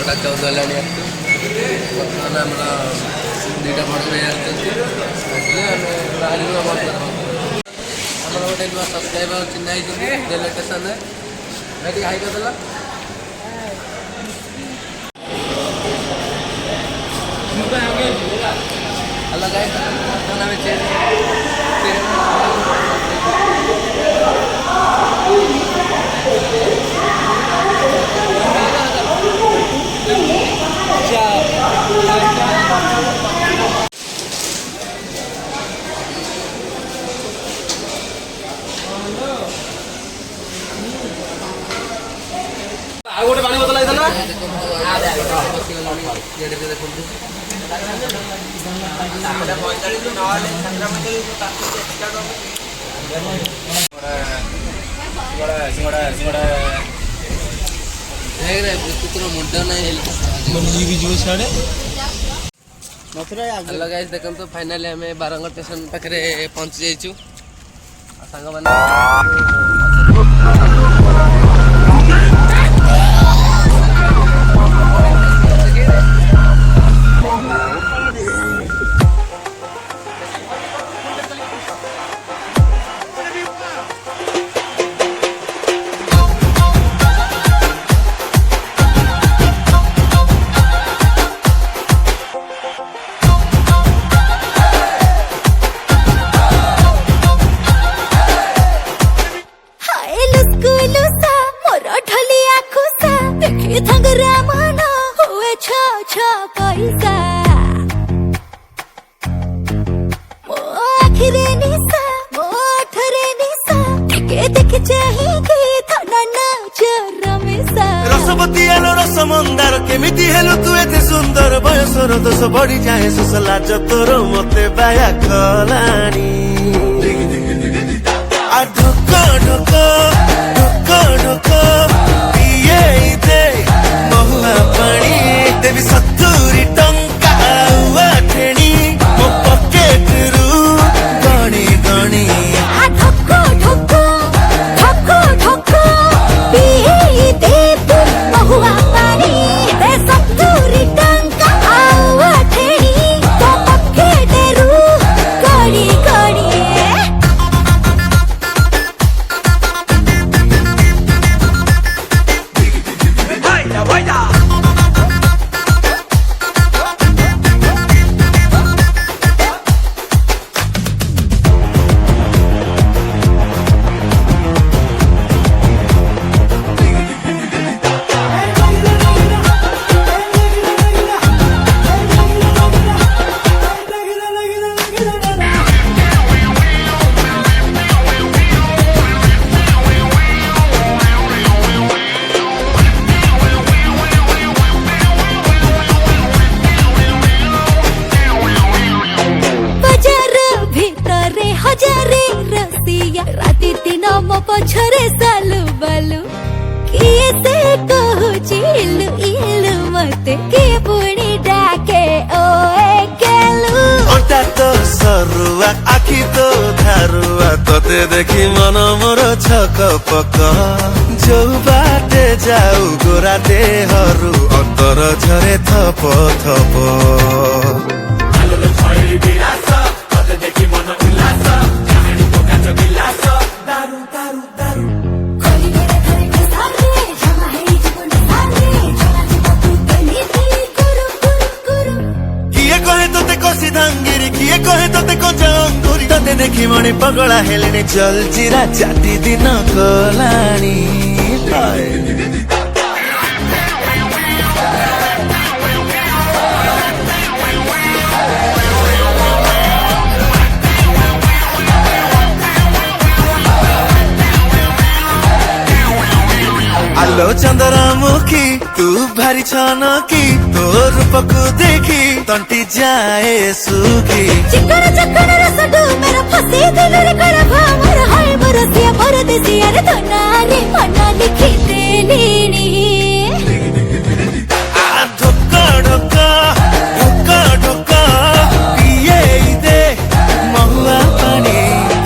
14 ହେଲାଣି ବର୍ତ୍ତମାନ ଆମର ଦୁଇଟା ଫଟୋ ନେଇ ଆସିଛନ୍ତି ଆମେ ବାହାରିବୁ ଆମର ଗୋଟେ ନୂଆ ସବସ୍କ୍ରାଇବର ଚିହ୍ନା ହେଇଛନ୍ତି ରେଲୱେ ଷ୍ଟେସନରେ ଭାଇ ଟିକେ ହାଇ କରିଦେଲ ହ୍ୟାଲୋ ଗାଇସ୍ ବର୍ତ୍ତମାନ ଆମେ ଆଉ ଗୋଟେ ପାଣି ବୋତଲ ଆଇଥିଲା ମୁଣ୍ଡ ନାହିଁ ହ୍ୟାଲୋ ଗାଇସ୍ ଦେଖନ୍ତୁ ଫାଇନାଲି ଆମେ ବାରଙ୍ଗ ଷ୍ଟେସନ ପାଖରେ ପହଞ୍ଚି ଯାଇଛୁ ସାଙ୍ଗମାନେ रसवती आलो रस मंदार केमिति हेलु तू एते सुंदर बयसर दोष बढ़ी जाए सुस लाज तोर मते बाया कलानी आ ढोक ढोक ढोक ढोक पिए दे महुआ पानी देवी 70 टंका आठेणी मो पॉकेट रु गणी गणी आ ढोक ढोक ढोक ढोक पिए दे महुआ पानी दे 70 टंका आठेणी मो पॉकेट रु गणी गणी राति दिन मो पछरे सालु बालु किए से कहूची इलु इलु मते किए पुणी डाके ओ केलु अंटा तो सरुआ आखि तो धारुआ तोते देखी मन मोर छक पक जो बाटे जाऊ गोरा देहरु अंतर झरे थप थप किए कहे तोते कचा अंगुरी तोते देखी मणि पगला हेलेनी चल जीरा चाटी दिन गलानी आलो चंद्रमुखी तू भारी छनकी तोर रूपको देखी तंटी जाए सुखी चिकन चिकन रसडू मेरा फसी दिल रे कर भामर हाय बरसिया परदेसिया रे धनारे मना लिखी देलीनी आ ढोक ढोक ढोक ढोक पिए दे महुआ पानी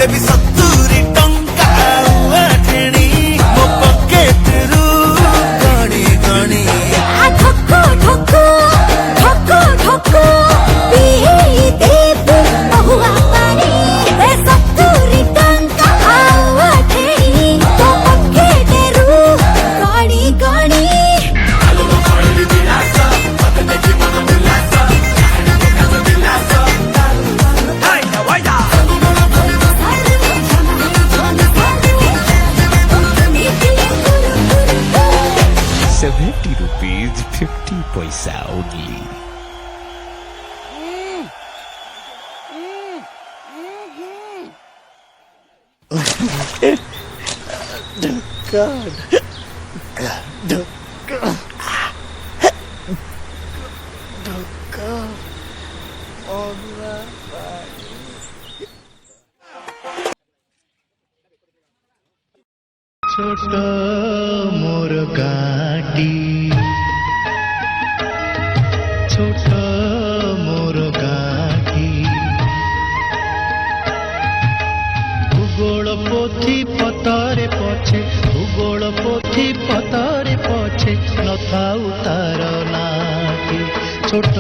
देवी 70 टंका आठेणी मो पॉकेट रु गणी गणी आ ढोक 70 rupees 50 paisa only. ছোট মোর গাটি ছোট মোর গাটি ভূগোল পোথি পতরে পছে ভূগোল পোথি পতরে পছে নথাউ তার নাটি ছোট